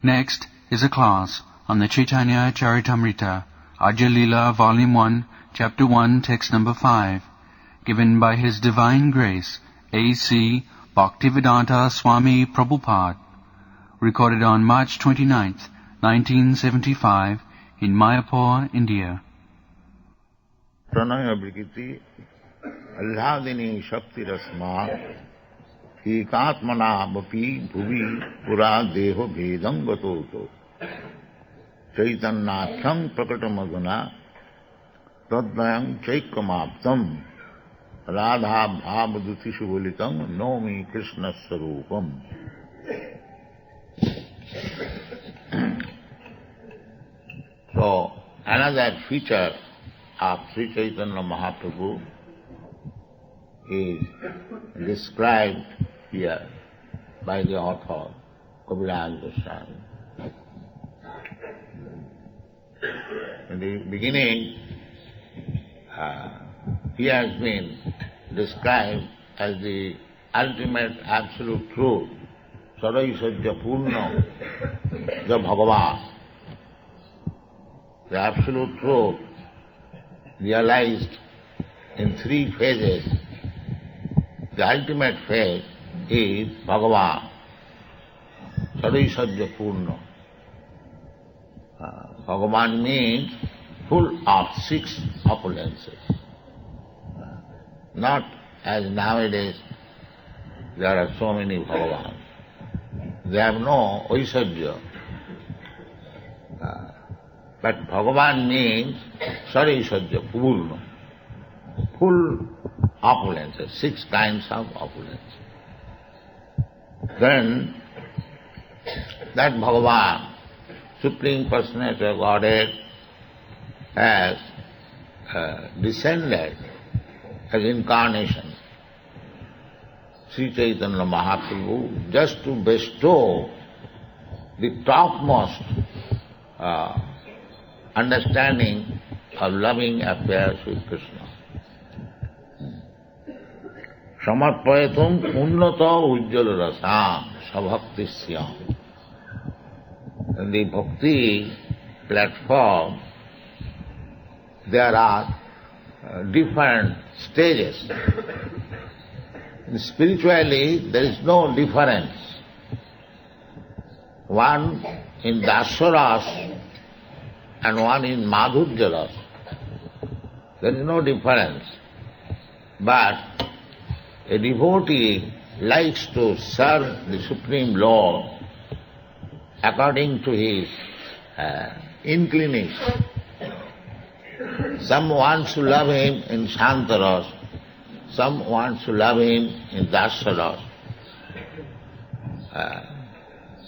Next is a class on the Caitanya-caritāmṛta Ādi-līlā, Volume 1, Chapter 1, Text number 5, given by His Divine Grace, A.C. Bhaktivedanta Swami Prabhupada, recorded on March 29th, 1975, in Mayapur, India. Pranaya Brikiti Alladini Shakti Rasma ISKCON Vapi Bhuvi Pura Deho Bhedam Gatoto Caitanya-caritāmṛta Prakatamaguna Tadvayam Chaikamaptam Radha Bhavaduti Shubolitam Nomi Krishna Sarupam. So, another feature of Śrī Caitanya Mahaprabhu is described here by the author, Kaviraj Goswami. In the beginning, he has been described as the ultimate absolute truth, Saraisajya Purna, the Bhagavad. The absolute truth realized in three phases. The ultimate phase is Bhagavad, Saraisajya Purna. Bhagavan means full of six opulences. Not as nowadays there are so many Bhagavans. They have no Aisajya. But Bhagavan means Saraisajya Purna, full opulences, six kinds of opulence. Then that Bhagavan, Supreme Personality of Godhead, has descended as incarnation, Śrī Caitanya Mahaprabhu, just to bestow the topmost understanding of loving affairs with Krishna. Samarpayatum unnata ujjala rasam sabhaktisyam. In the bhakti platform, there are different stages. Spiritually, there is no difference. One in Dasaras and one in Madhurjaras. There is no difference. But a devotee likes to serve the Supreme Lord according to his inclination. Some wants to love him in Shantaras, some wants to love him in Dasaras,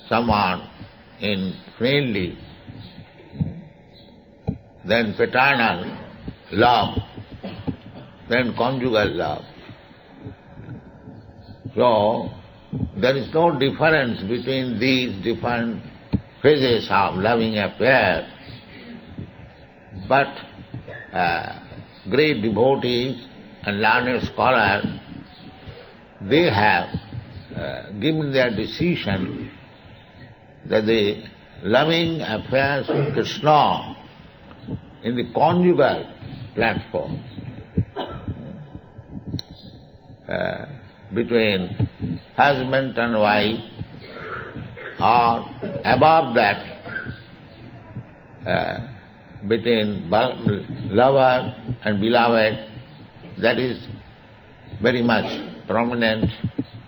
someone in friendly, then paternal love, then conjugal love. So, there is no difference between these different phases of loving affairs, but great devotees and learned scholars, they have given their decision that the loving affairs of Krishna in the conjugal platform, between husband and wife, or above that, between lover and beloved, that is very much prominent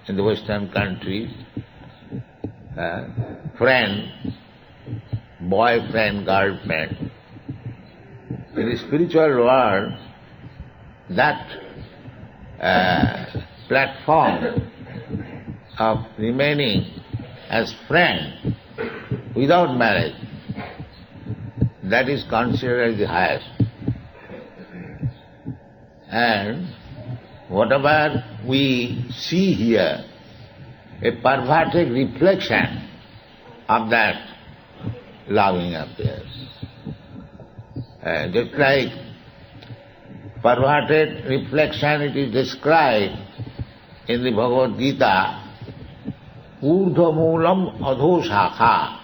in the Western countries. Friend, boyfriend, girlfriend. In the spiritual world, that platform of remaining as friend without marriage, that is considered as the highest. And whatever we see here, a perverted reflection of that loving affairs. Just like perverted reflection, it is described in the Bhagavad Gita, Urdhva Moolam Adho Shakha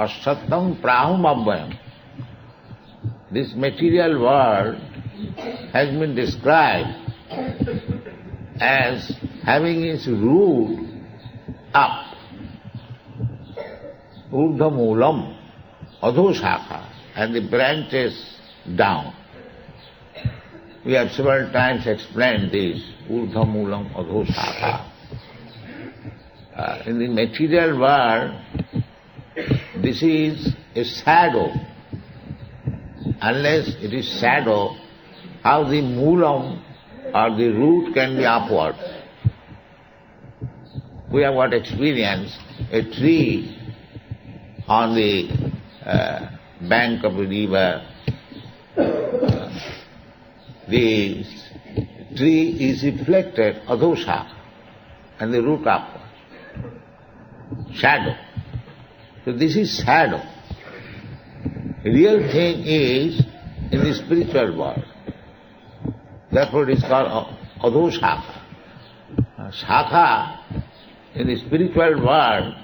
Asattam prahumabhayam. This material world has been described as having its root up, urdhamulam, adhoshakha, and the branches down. We have several times explained this, urdhamulam, adhoshakha. In the material world, this is a shadow. Unless it is shadow, how the moolam or the root can be upward? We have got experience, a tree on the bank of a river. The tree is reflected, adosha, and the root upward. Shadow. So this is shadow. The real thing is in the spiritual world. Therefore it is called adhoshakha. Shakha in the spiritual world,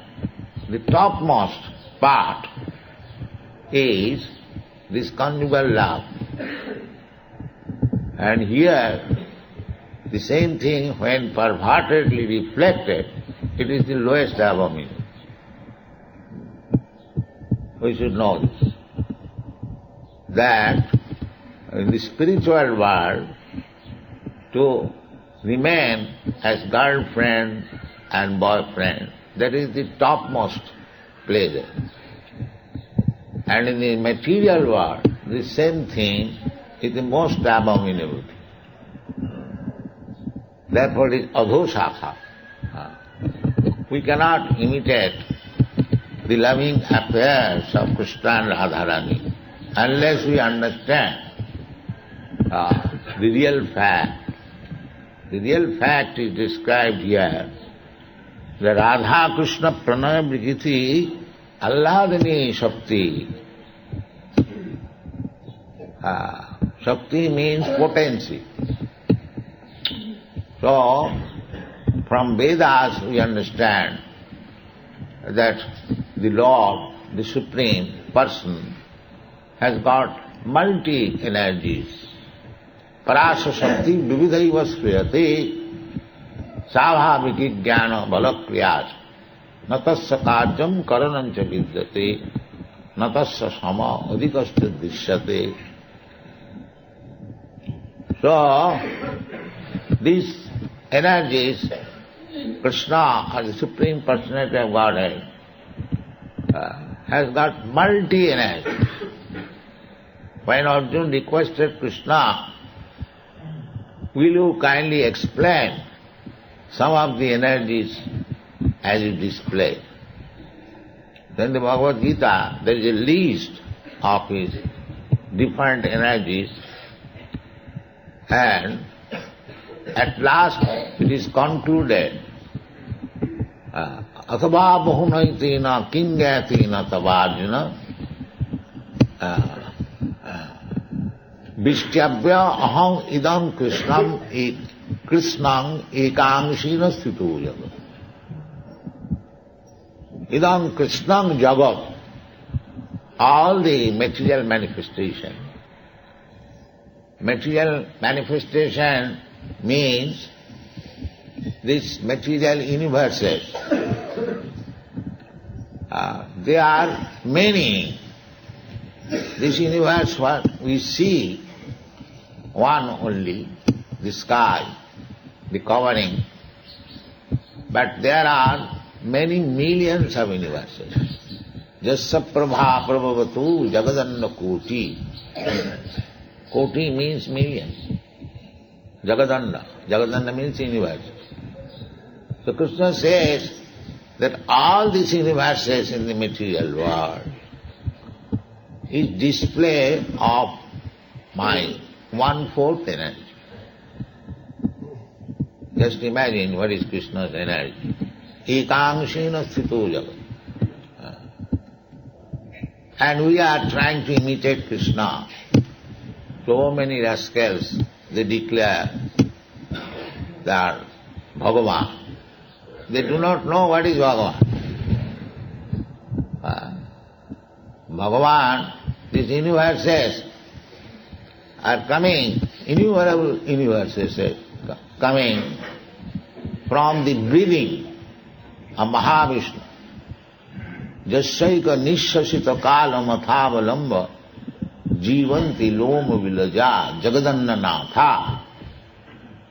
the topmost part is this conjugal love. And here the same thing when pervertedly reflected, it is the lowest abomination. We should know this. That in the spiritual world, to remain as girlfriend and boyfriend, that is the topmost pleasure. And in the material world, the same thing is the most abominable. Therefore it is adhoshakha. We cannot imitate the loving affairs of Krishna and Radharani unless we understand the real fact. The real fact is described here. The Radha Krishna Pranaya Brigiti Alladani Shakti. Shakti means potency. So, from Vedas we understand that the Lord, the Supreme Person, has got multi-energies. Parasa Shakti vividhaiva shriyate savhaviki jnana balakriyas natasya karyam karanancha vidyate natasya sama adhikasya drishyate. So, these energies, Krishna, or the Supreme Personality of Godhead, has got multi-energies. When Arjuna requested Krishna, will you kindly explain some of the energies as you display? Then the Bhagavad Gita, there is a list of his different energies, and at last it is concluded, Athava bahunaitina kingatina tavajuna Vishtyabhya aham idam Krishnam ekāṅśina sthito jagat. Idam Krishnam jagat. All the material manifestation. Material manifestation means these material universes. There are many. This universe, what we see, one only, the sky, the covering. But there are many millions of universes. Jasya prabha prabhavatu jagadanna koti. Koti means millions. Jagadanna. Jagadanna means universe. So Krishna says that all these universes in the material world is display of my 1/4 energy. Just imagine what is Krishna's energy. Ekāṅśina sthito jagat. And we are trying to imitate Krishna. So many rascals, they declare that Bhagavan. They do not know what is Bhagavan. Bhagavan, these universes are coming, innumerable universes are coming from the breathing of Mahavishnu. Jasyaika nishasita kala mathavalamba jivanti loma vilaja jagadannanatha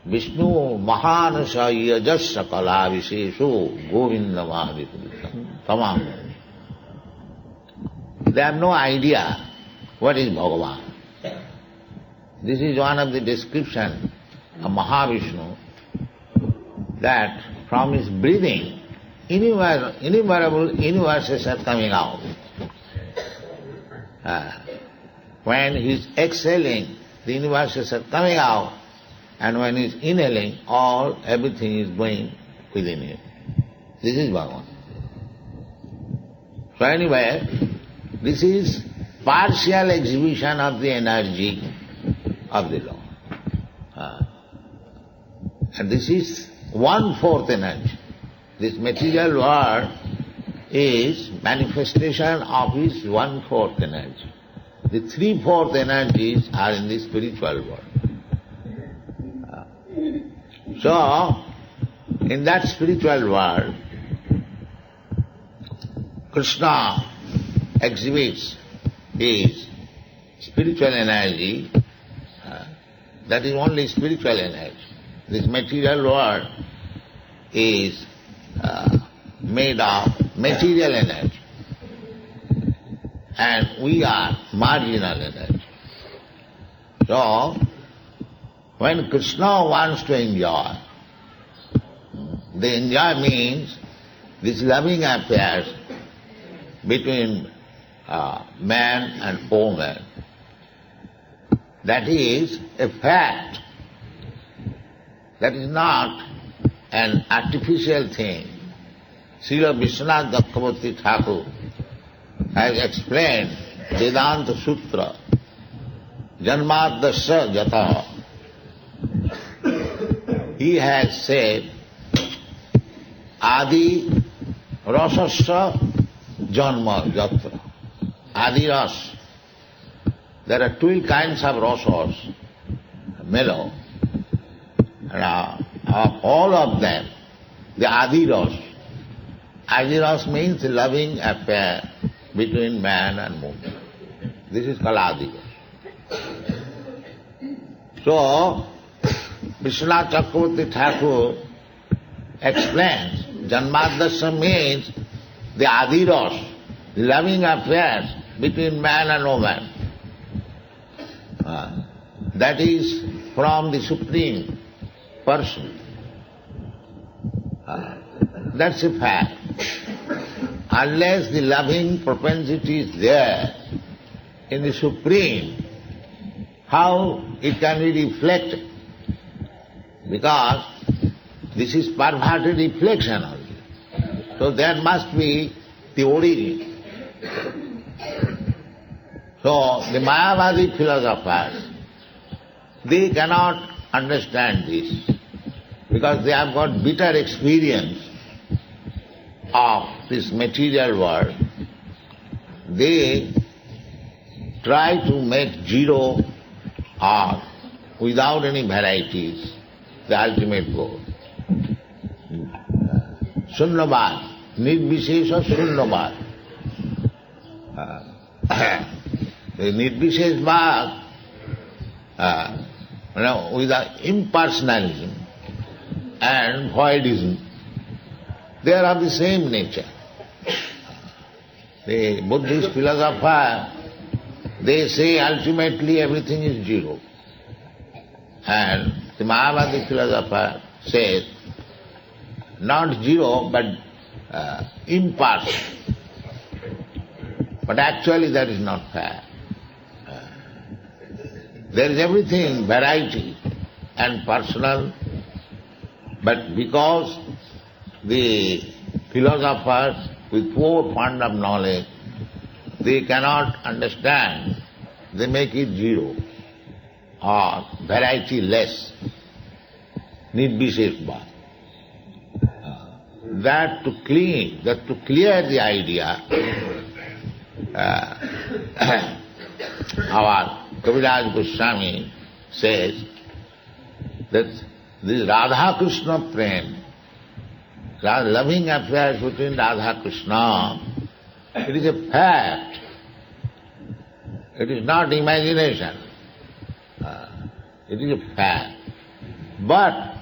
Vishnu mahanasa yajassa kala vishesho govindamadipurutam tamam. They have no idea what is Bhagavan. This is one of the description of Mahavishnu, that from his breathing, innumerable universes are coming out. When he is exhaling, the universes are coming out, and when he is inhaling, everything is going within him. This is Bhagavan. So anyway, this is partial exhibition of the energy of the Lord. And this is 1/4 energy. This material world is manifestation of his 1/4 energy. The 3/4 energies are in the spiritual world. So, in that spiritual world, Krishna exhibits his spiritual energy. That is only spiritual energy. This material world is made of material energy, and we are marginal energy. So, when Krishna wants to enjoy, the enjoy means this loving affairs between man and woman. That is a fact. That is not an artificial thing. Srila Vishwanath Thakur has explained Vedanta Sutra, Janmadasya Jata. He has said, Adi Rasasya Janma Jatra. Adi Ras. There are 12 kinds of rasas, mellow. Of all of them, the Adi Ras. Adi Ras means the loving affair between man and woman. This is called Adi Ras. So, Vishwanath Chakravarti Thakur explains, Janmadasya means the Adi Ras, loving affairs between man and woman. That is from the Supreme Person. That's a fact. Unless the loving propensity is there in the Supreme, how it can be reflected? Because this is perverted reflection only. So there must be the origin. So the Mayavadi philosophers, they cannot understand this because they have got bitter experience of this material world. They try to make zero or without any varieties the ultimate goal. Sunnavad, nirvishesha sunnavad. The nirvishesh bhag, with the impersonalism and voidism, they are of the same nature. The Buddhist philosopher, they say ultimately everything is zero. And the Mayavadi philosopher says, not zero, but impersonal. But actually that is not fair. There is everything, variety and personal, but because the philosophers with poor fund of knowledge, they cannot understand, they make it zero or variety less, nirvishesha. That to clear the idea, our Kaviraj Goswami says that this Radha-Krishna prem, loving affairs between Radha-Krishna, it is a fact. It is not imagination. It is a fact. But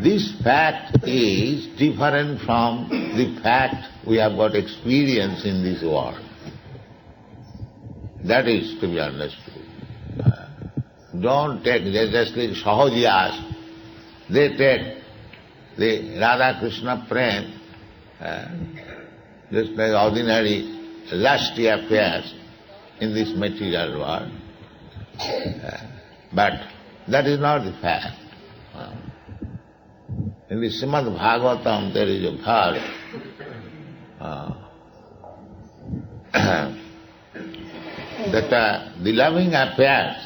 this fact is different from the fact we have got experience in this world. That is to be understood. Don't take, just like Sahajiyas, they take the Radha-Krishna prem just like ordinary lusty affairs in this material world. But that is not the fact. In the Śrīmad Bhagavatam there is a verse that the loving affairs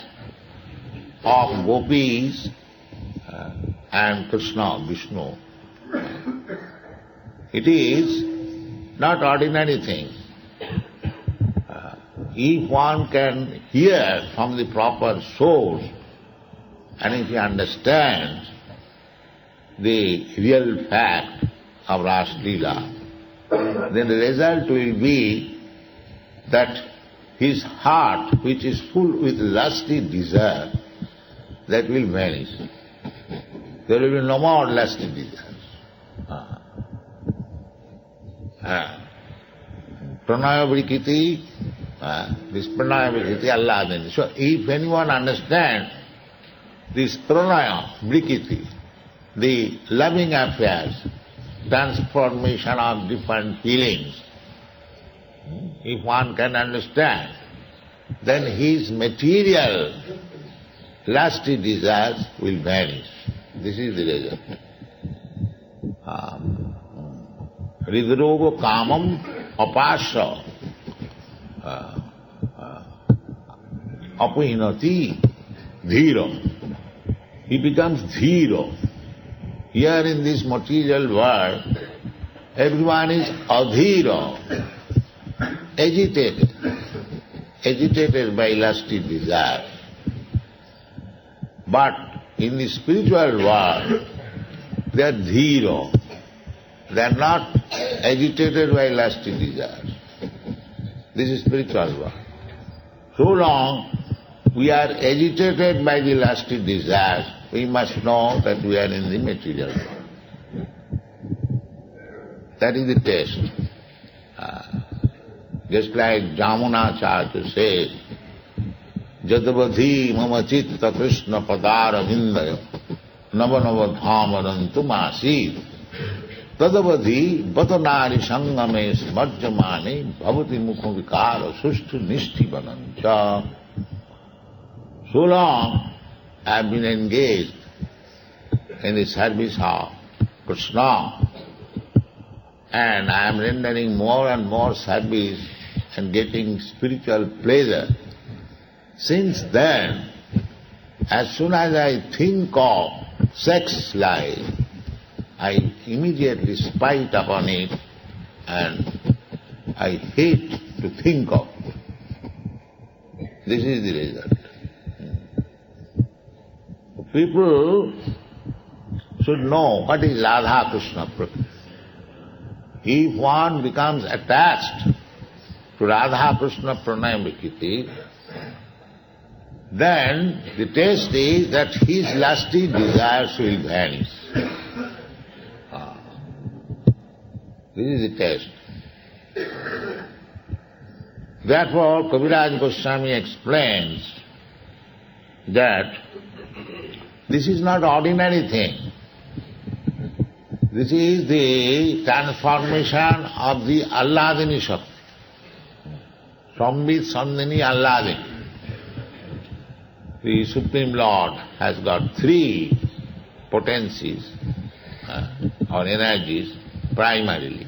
of gopis and Krishna, Vishnu, it is not ordinary thing. If one can hear from the proper source, and if he understands the real fact of Ras-līlā, then the result will be that his heart, which is full with lusty desire, that will vanish. There will be no more lusty desires. Pranaya Vrikiti, this Pranaya Vrikiti, Allah Adini. So if anyone understands this Pranaya Vrikiti, the loving affairs, transformation of different feelings, if one can understand, then his material lusty desires will vanish. This is the result. Hridroga kamam apasya apuhinati dhira. He becomes dhira. Here in this material world, everyone is adhira, agitated by lusty desire. But in the spiritual world, they are dhira. They are not agitated by lusty desires. This is spiritual world. So long we are agitated by the lusty desires, we must know that we are in the material world. That is the test. Just like Jamunacharya says, Jadavadhi mama chitta Krishna padara vindaya nava nava dhamarantu masid tadavadhi batanari sangame smarjamane bhavati mukha vikara sushtu nishti banancha. So long I have been engaged in the service of Krishna, and I am rendering more and more service and getting spiritual pleasure. Since then, as soon as I think of sex life, I immediately spite upon it and I hate to think of it. This is the result. People should know what is Radha-Krishna Prakriti. If one becomes attached to Radha-Krishna Pranaya-Vrikiti, then the test is that his lusty desires will vanish. This is the test. Therefore, Kaviraj Goswami explains that this is not ordinary thing. This is the transformation of the Alladini Shakti. Sambit Sandhini Alladini. The Supreme Lord has got three potencies or energies primarily.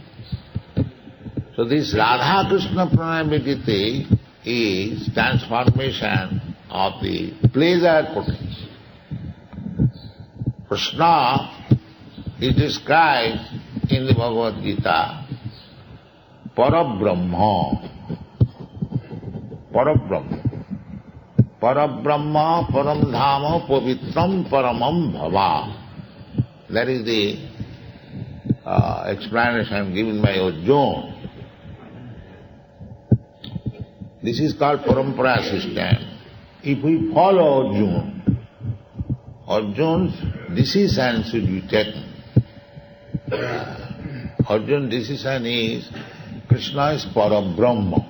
So this Radha-Krishna Pranaya-Vrikiti is transformation of the pleasure potency. Krishna is described in the Bhagavad Gita, Parabrahma. Parabrahma. Parabrahma, Paramdhama, Pavitram, Paramam Bhava. That is the explanation given by Arjuna. This is called Parampara system. If we follow Arjuna's decision should be taken. Arjuna's decision is Krishna is Parabrahma.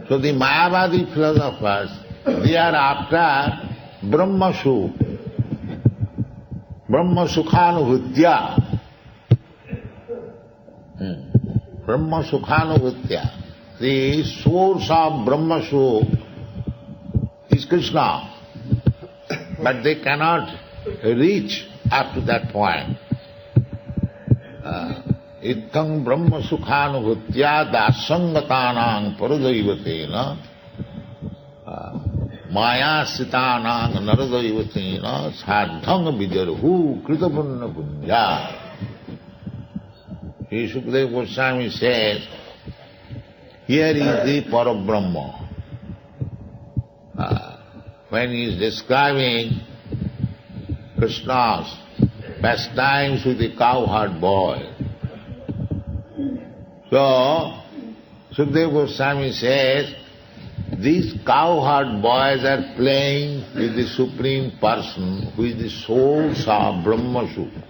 So the Mayavadi philosophers, they are after Brahma Sukh, Brahma Sukhanubhutya. Brahma Sukhanubhutya. The source of Brahma Sukh is Krishna, but they cannot reach up to that point. Ittang Brahma Sukhanubhutya dasangatanang paradaivatena maya sitanang naradaivatena sadhang vijarhu kritapunna punya. Sri Sukadeva Goswami says, here is the Parabrahma. When he is describing Krishna's pastimes with the cowherd boy, so Sukadeva Goswami says, these cowherd boys are playing with the Supreme Person who is the source of Brahma Sukha.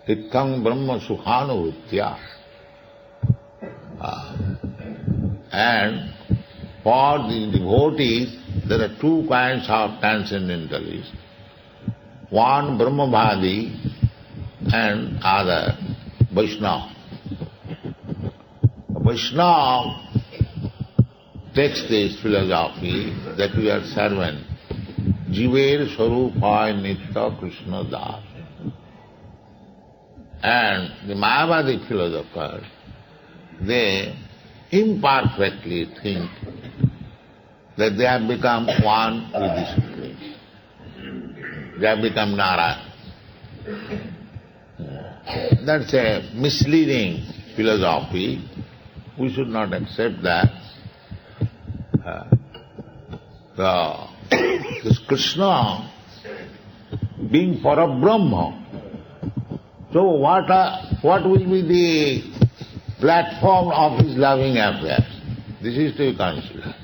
Ittang Brahma Sukhanubhutya. And for the devotees, there are two kinds of transcendentalists. One Brahmavadi and other Vaishnava. Vaishnava takes this philosophy that we are servant. Jiver Swarupai Nitya Krishna Das. And the Mayavadi philosophers, they imperfectly think that they have become one with the Supreme. They have become Narayana. That's a misleading philosophy. We should not accept that. This Krishna being Parabrahma, so what will be the platform of his loving affairs? This is to be considered.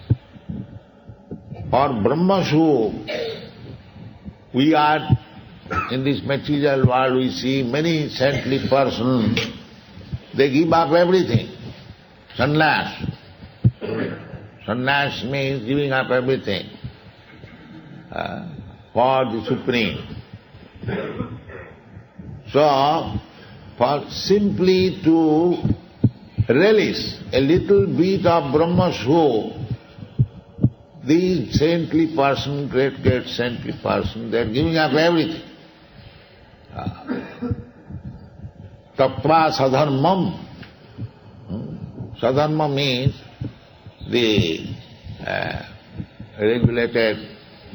For Brahma Sukha, we are in this material world, we see many saintly persons, they give up everything. Sannyas. Sannyas means giving up everything for the Supreme. So, for simply to relish a little bit of Brahma Sukha, these saintly person, great saintly person, they are giving up everything. Tattva sadharmam. Sadharma means the regulated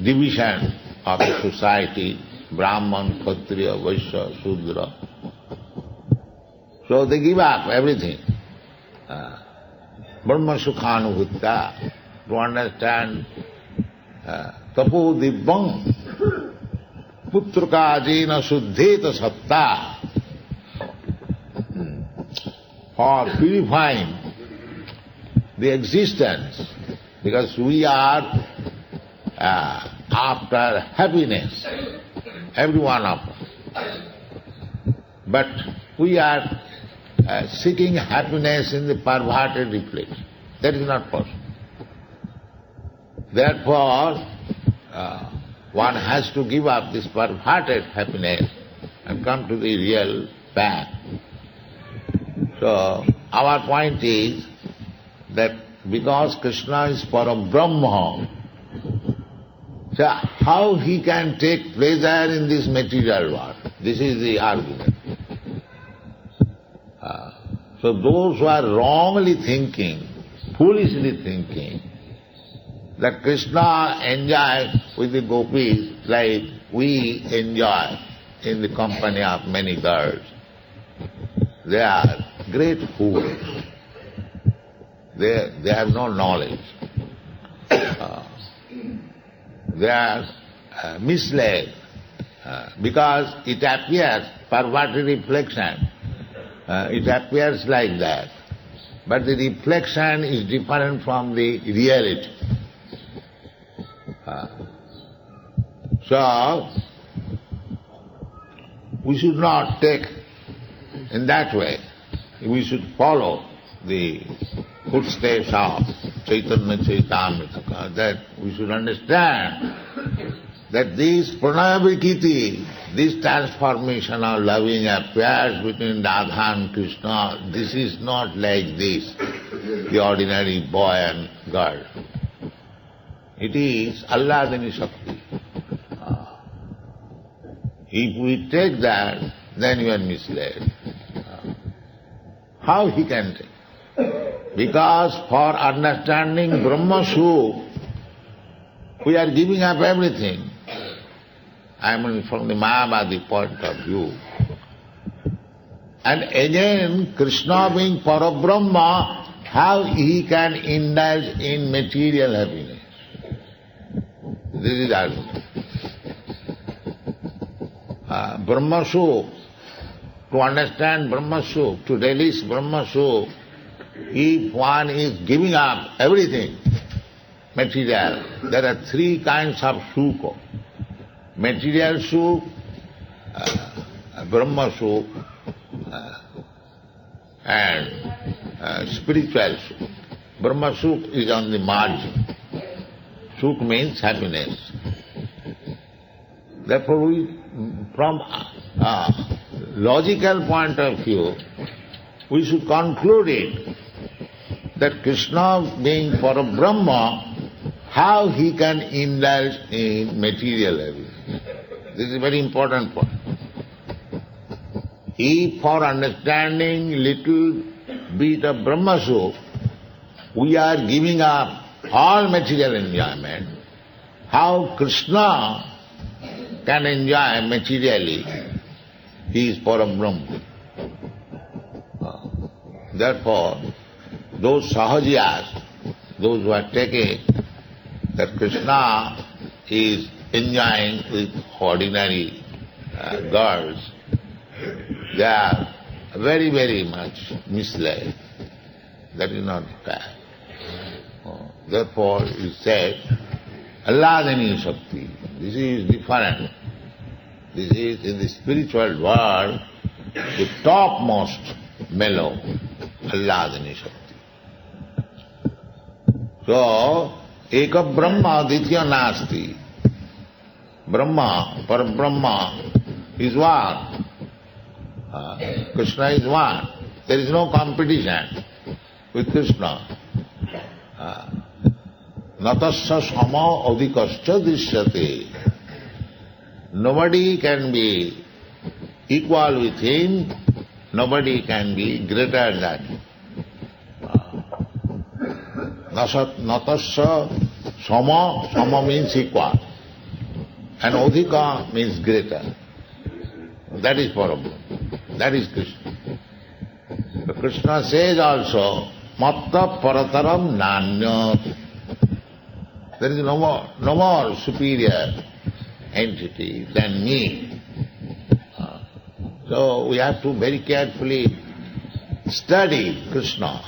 division of the society, Brahman, Kshatriya, Vaishya, Shudra. So they give up everything. Brahma Sukhanubhutya, to understand tapo dibbam putrukajena suddheta satta, for purifying the existence, because we are after happiness, every one of us. But we are seeking happiness in the perverted place. That is not possible. Therefore, one has to give up this perverted happiness and come to the real path. So, our point is that because Krishna is Parabrahma, so how he can take pleasure in this material world? This is the argument. So those who are wrongly thinking, foolishly thinking, that Krishna enjoys with the gopis like we enjoy in the company of many girls, they are great fools. They have no knowledge. They are misled because it appears, perverted reflection, it appears like that. But the reflection is different from the reality. So, we should not take in that way. We should follow the footsteps of Caitanya-caritāmṛta, that we should understand that this pranaya-vikiti, this transformation of loving affairs between Radha and Krishna, this is not like this, the ordinary boy and girl. It is Alladini Shakti. If we take that, then you are misled. How he can take? Because for understanding Brahma Sup, we are giving up everything. I mean from the Mayavadi point of view. And again, Krishna being Parabrahma, how he can indulge in material happiness? This is argument. Brahma Sup, to understand Brahma Sup, to relish Brahma Sup, if one is giving up everything, material, there are three kinds of sukha. Material Sup, Brahma Sup, and spiritual Sup. Brahma Sup is on the margin. Sukh means happiness. Therefore, we, from logical point of view, we should conclude it that Krishna being Parabrahma, how he can indulge in material happiness. This is a very important point. If for understanding little bit of Brahma Sup, we are giving up all material enjoyment, how Krishna can enjoy materially, he is Parabrahma. Therefore, those sahajiyas, those who are taking that Krishna is enjoying with ordinary girls, they are very, very much misled. That is not fair. Therefore, he said, Alladini Shakti. This is different. This is in the spiritual world the topmost mellow, Alladini Shakti. So, Eka Brahma Ditya Nasti. Brahma, Parabrahma is one. Krishna is one. There is no competition with Krishna. Natasya sama adhikascha drishyate. Nobody can be equal with him, nobody can be greater than him. Natasya sama means equal, and adhika means greater. That is Parabrahma, that is Krishna. But Krishna says also, Matta parataram nanyat. There is no more superior entity than me. So we have to very carefully study Krishna.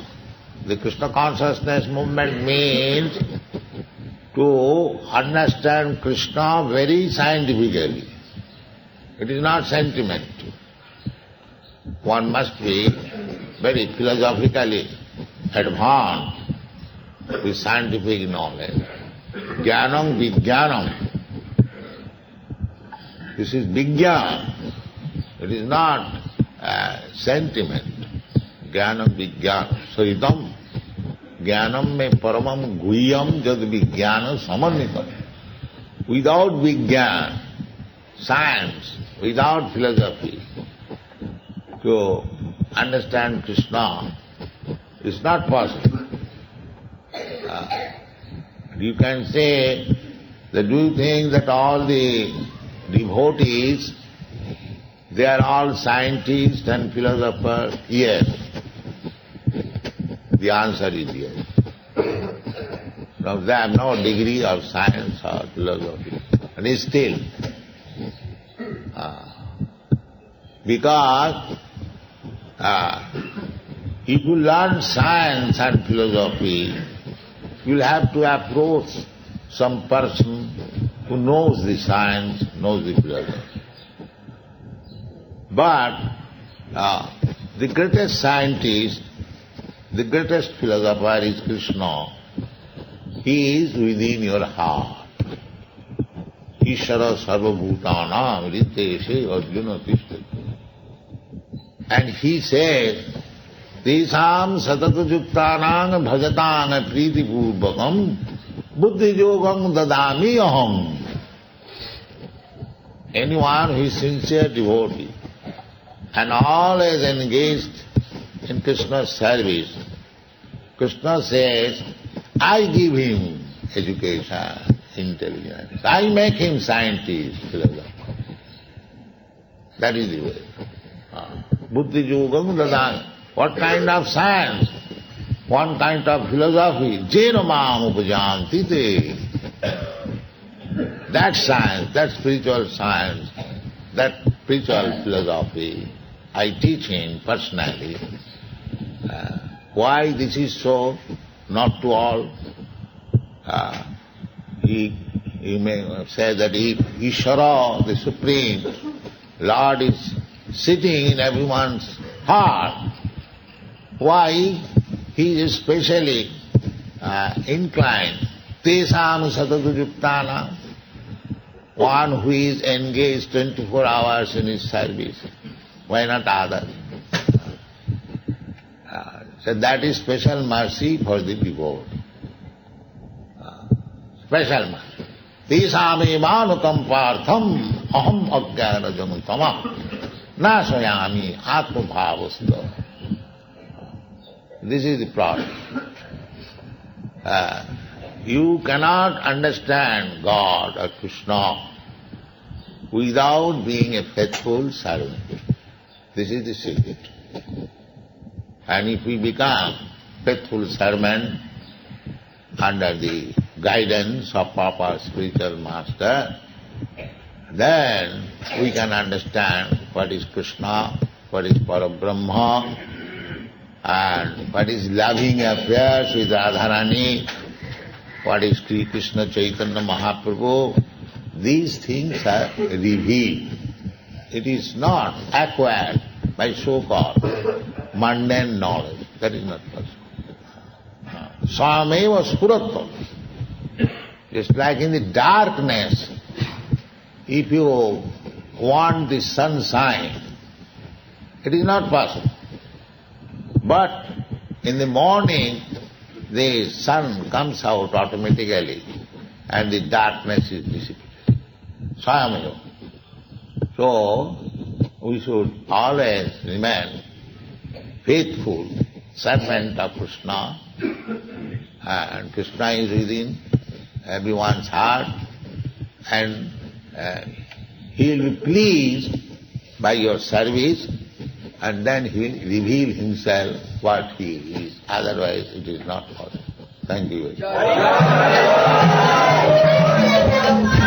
The Krishna consciousness movement means to understand Krishna very scientifically. It is not sentiment. One must be very philosophically advanced with scientific knowledge. Jnanam vijnanam. This is vijnana. It is not sentiment. Jnanam vijnana. Saritam. Jnanam me paramam guhyam jad vijnana samannita. Without vijnana, science, without philosophy, to understand Krishna is not possible. You can say that do you think that all the devotees, they are all scientists and philosophers? Yes. The answer is yes. Now, they have no degree of science or philosophy. And still, because if you learn science and philosophy, you will have to approach some person who knows the science, knows the philosophy. But the greatest scientist, the greatest philosopher is Krishna. He is within your heart. Ishara sarvabhutanam riteshe arjuna tishtati. And he says, Tesam satatayuktanang bhajatanang priti purvakam buddhi yogam dadami aham. Anyone who is sincere devotee and always engaged in Krishna's service, Krishna says, I give him education, intelligence. I make him scientist, philosopher. That is the way. Buddhi yogam dadami. What kind of science? One kind of philosophy. Jena mam upajanti te. That science, that spiritual science, that spiritual philosophy, I teach him personally. Why this is so? Not to all. You may say that if Ishvara, the Supreme Lord, is sitting in everyone's heart, why he is specially inclined? Tesam satatayuktana, one who is engaged 24 hours in his service. Why not others? So that is special mercy for the devotee. Special mercy. Tesame manukampartham aham ajnana janutama nasayami atmabhavastha. This is the problem. You cannot understand God or Krishna without being a faithful servant. This is the secret. And if we become faithful servant under the guidance of proper spiritual master, then we can understand what is Krishna, what is Parabrahma, and what is loving affairs with Radharani, what is Śrī Caitanya Mahaprabhu. These things are revealed. It is not acquired by so-called mundane knowledge. That is not possible. Sameva spuratva. Just like in the darkness, if you want the sunshine, it is not possible. But in the morning, the sun comes out automatically and the darkness is dissipated. Sameva. So, we should always remain faithful servant of Krishna, and Krishna is within everyone's heart, and he will be pleased by your service, and then he will reveal himself what he is. Otherwise it is not possible. Thank you very much.